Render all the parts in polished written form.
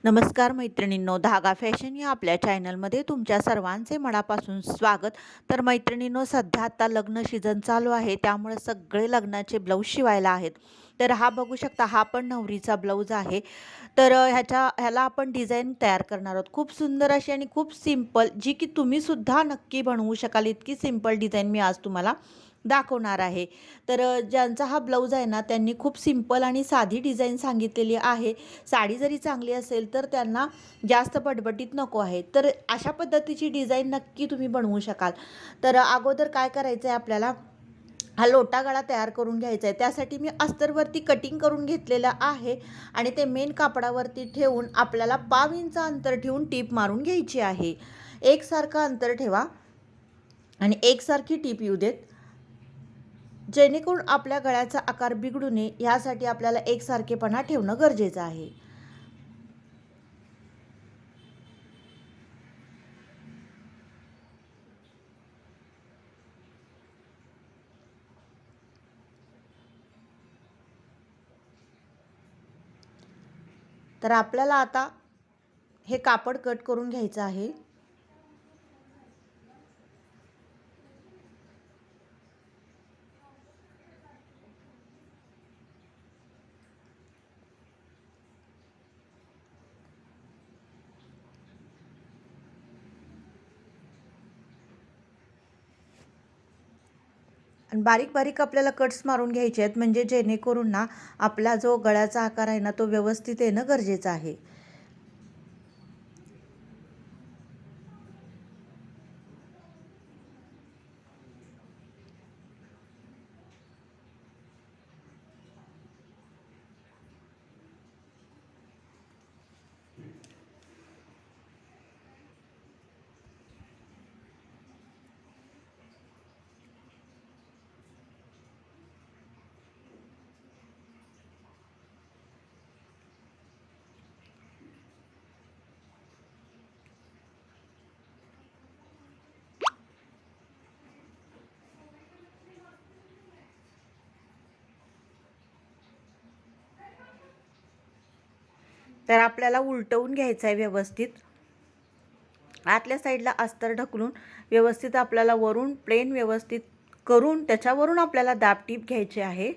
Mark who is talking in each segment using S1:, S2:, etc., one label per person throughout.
S1: नमस्कार मैत्रिणींनो, धागा फॅशन या आपल्या चॅनलमध्ये तुमच्या सर्वांचे मनापासून स्वागत. तर मैत्रिणींनो, सध्या आता लग्न सीझन चालू आहे, त्यामुळे सगळे लग्नाचे ब्लाऊज शिवायला आहेत. तर हा बघू शकता, हा पण नवरीचा ब्लाऊज आहे. तर ह्याला आपण डिझाईन तयार करणार आहोत. खूप सुंदर अशी आणि खूप सिंपल, जी की तुम्ही सुद्धा नक्की बनवू शकाल, इतकी सिंपल डिझाईन मी आज तुम्हाला दाखवणार आहे. तर ज्यांचा हा ब्लाऊज आहे ना, त्यांनी खूप सिंपल आणि साधी डिझाईन सांगितलेली आहे. साडी जरी चांगली असेल तर त्यांना जास्त पटपटीत नको आहे. तर अशा पद्धतीची डिझाईन नक्की तुम्ही बनवू शकाल. तर अगोदर काय करायचं आहे आपल्याला, हा लोटा गळा तयार करून घ्यायचा आहे. त्यासाठी मी अस्तरवरती कटिंग करून घेतलेलं आहे आणि ते मेन कापडावरती ठेवून आपल्याला 1/2 इंच अंतर ठेवून टीप मारून घ्यायची आहे. एकसारखं अंतर ठेवा आणि एकसारखी टीप येऊ देत, जेणेकरून आपल्या गळ्याचा आकार बिघडू नये यासाठी आपल्याला एकसारखेपणा ठेवणं गरजेचं आहे. तर आपल्याला आता हे कापड कट करून घ्यायचं आहे. आणि बारीक बारीक आपल्याला कट्स मारून घ्यायचे आहेत, म्हणजे जेणेकरून ना आपला जो गळ्याचा आकार आहे ना, तो व्यवस्थित येणं गरजेचं आहे. तर आपल्याला उलटवून घ्यायचं आहे व्यवस्थित. आतल्या साईडला अस्तर ढकलून व्यवस्थित आपल्याला वरून प्लेन व्यवस्थित करून त्याच्यावरून आपल्याला दाब टीप घ्यायची आहे.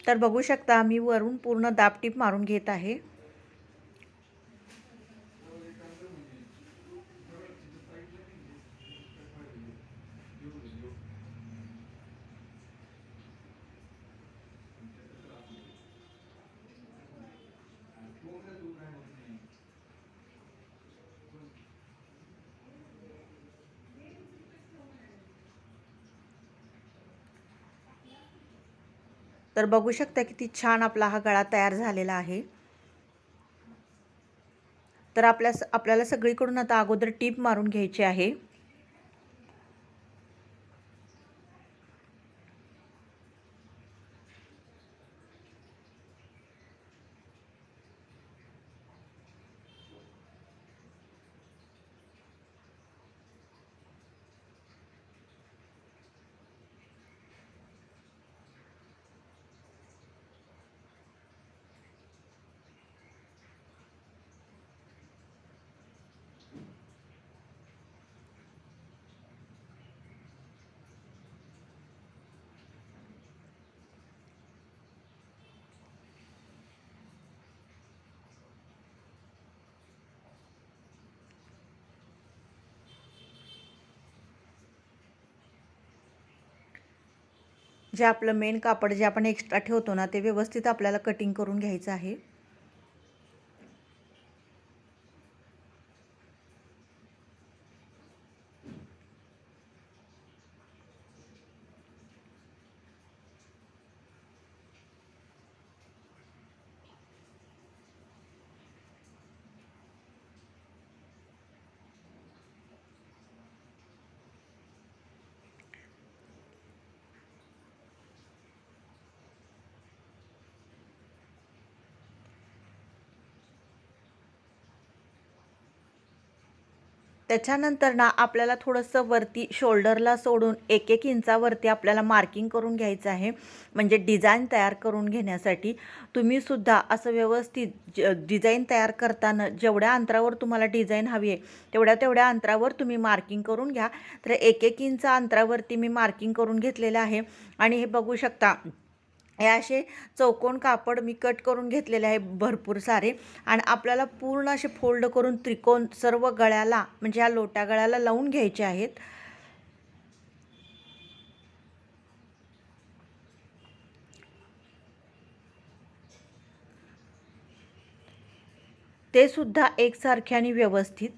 S1: तर बघू शकता, मी वरून पूर्ण दाब टीप मारून घेत आहे. तर बघू शकता किती छान आपला हा गळा तयार झालेला आहे. तर आपल्याला सगळीकडून आता अगोदर टीप मारून घ्यायची आहे. जे आपलं मेन कापड जे आपण एक्स्ट्रा ठेवतो ना, ते व्यवस्थित आपल्याला कटिंग करून घ्यायचं आहे. त्याच्यानंतर ना आपल्याला थोडंसं वरती शोल्डरला सोडून 1-1 इंचावरती आपल्याला मार्किंग करून घ्यायचं आहे, म्हणजे डिझाईन तयार करून घेण्यासाठी. तुम्हीसुद्धा असं व्यवस्थित डिझाईन तयार करताना जेवढ्या अंतरावर तुम्हाला डिझाईन हवी आहे तेवढ्या अंतरावर तुम्ही मार्किंग करून घ्या. तर 1-1 इंच अंतरावरती मी मार्किंग करून घेतलेलं आहे आणि हे बघू शकता, हे असे चौकोन कापड मी कट करून घेतलेले आहे भरपूर सारे, आणि आपल्याला पूर्ण असे फोल्ड करून त्रिकोण सर्व गळ्याला, म्हणजे ह्या लोट्या गळ्याला लावून घ्यायचे आहेत. ते सुद्धा एकसारखे आणि व्यवस्थित.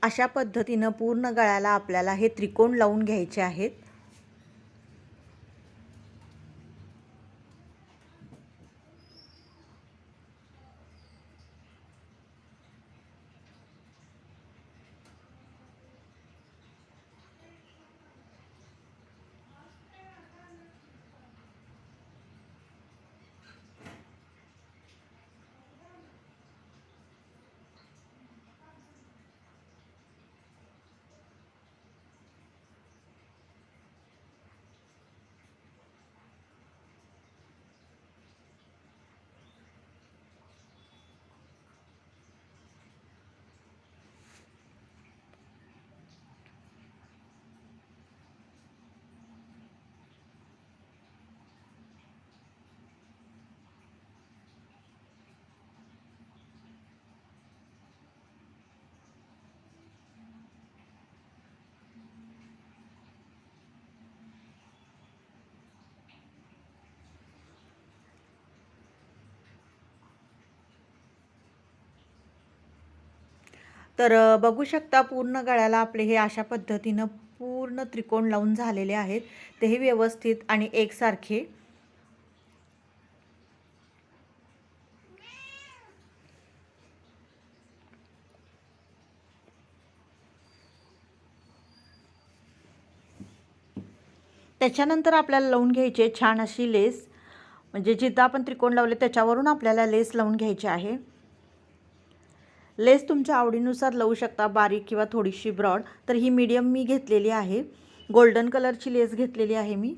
S1: अशा पद्धतीनं पूर्ण गळ्याला आपल्याला हे त्रिकोण लावून घ्यायचे आहेत. तर बघू शकता पूर्ण गळ्याला आपले हे अशा पद्धतीनं पूर्ण त्रिकोण लावून झालेले आहेत, तेही व्यवस्थित आणि एकसारखे. त्याच्यानंतर आपल्याला लावून घ्यायची छान अशी लेस, म्हणजे जिथं आपण त्रिकोण लावले त्याच्यावरून आपल्याला लेस लावून घ्यायची आहे. लेस तुमच्या आवडीनुसार लावू शकता, बारीक किंवा थोडीशी ब्रॉड. तर ही मीडियम मी घेतलेली आहे, गोल्डन कलरची लेस घेतलेली आहे मी.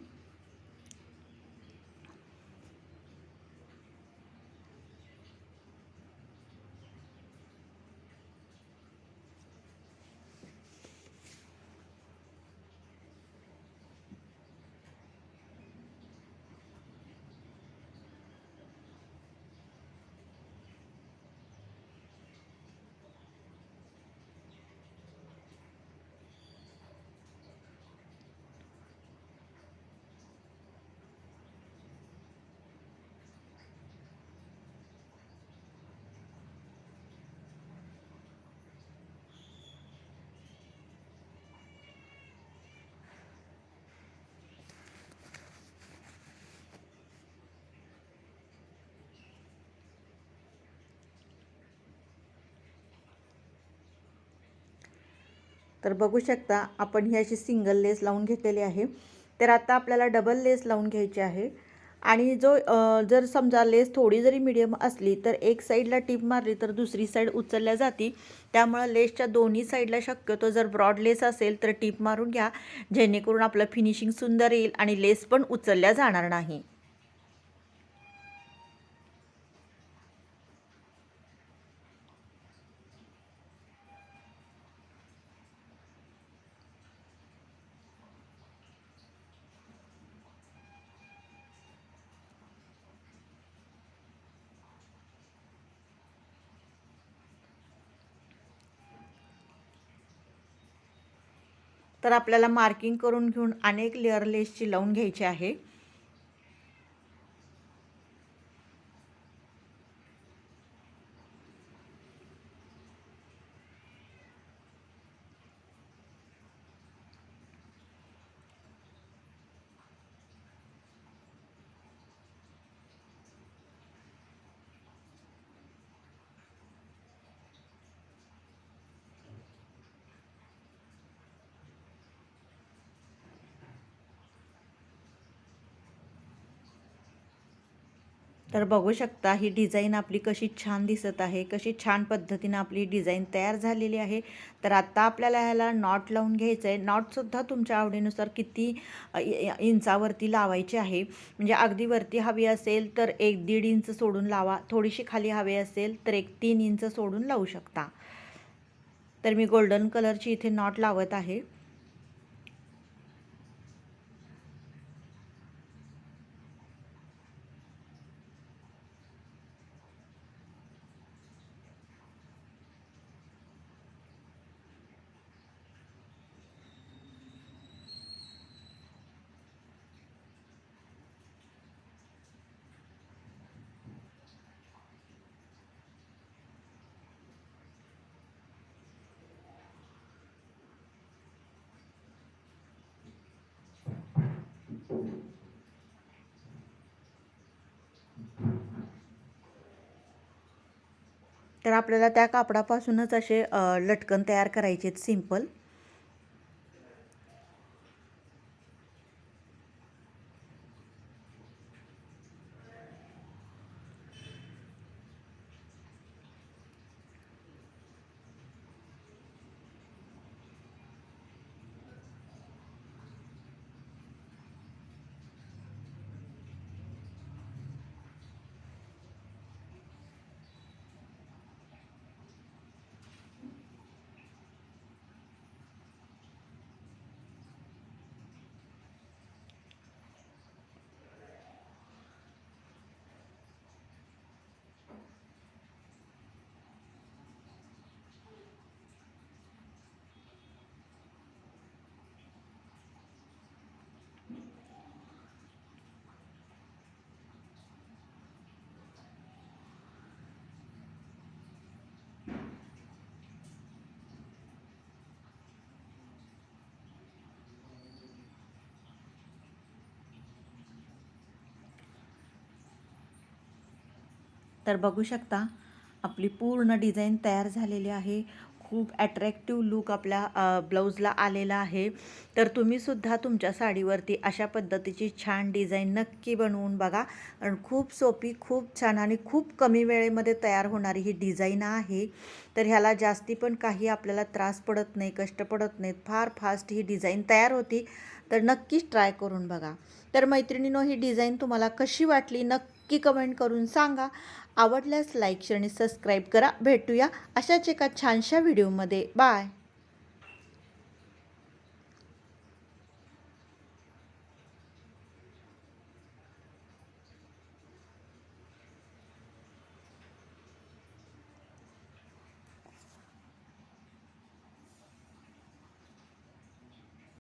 S1: तर बघू शकता आपण ही अशी सिंगल लेस लावून घेतलेली आहे. तर आता आपल्याला डबल लेस लावून घ्यायची आहे. आणि जर समजा लेस थोडी जरी मीडियम असली तर एक साईडला टीप मारली तर दुसरी साईड उचलल्या जाते. त्यामुळं लेसच्या दोन्ही साईडला शक्यतो जर ब्रॉड लेस असेल तर टीप मारून घ्या, जेणेकरून आपलं फिनिशिंग सुंदर येईल आणि लेस पण उचलल्या जाणार नाही. तर आपल्याला मार्किंग करून घेऊन अनेक लेअर लेसची लावून घ्यायची आहे. तर बघू शकता ही डिझाईन आपली कशी छान दिसत आहे, कशी छान पद्धतीने आपली डिझाईन तयार झालेली आहे. तर आता आपल्याला ह्याला नॉट लावून घ्यायचं आहे. नॉटसुद्धा तुमच्या आवडीनुसार किती इंचावरती लावायचे आहे. म्हणजे अगदी वरती हवी असेल तर 1-1.5 इंच सोडून लावा, थोडीशी खाली हवी असेल तर 1-3 इंच सोडून लावू शकता. तर मी गोल्डन कलरची इथे नॉट लावत आहे. तर आपल्याला त्या कापडापासूनच असे लटकन तयार करायचे आहेत सिंपल. तर बघू शकता आपली पूर्ण डिझाईन तयार झालेली आहे. खूप अट्रॅक्टिव्ह लूक आपल्या ब्लाऊजला आलेला आहे. तर तुम्हीसुद्धा तुमच्या साडीवरती अशा पद्धतीची छान डिझाईन नक्की बनवून बघा. आणि खूप सोपी, खूप छान आणि खूप कमी वेळेमध्ये तयार होणारी ही डिझाईन आहे. तर ह्याला जास्ती पण काही आपल्याला त्रास पडत नाही, कष्ट पडत नाहीत. फार फास्ट ही डिझाईन तयार होती. तर नक्कीच ट्राय करून बघा. तर मैत्रिणींनो, ही डिझाईन तुम्हाला कशी वाटली नक्की कमेंट करून सांगा. आवडल्यास लाईक, शेअर आणि सबस्क्राईब करा. भेटूया अशाच एका छानशा व्हिडिओमध्ये. बाय.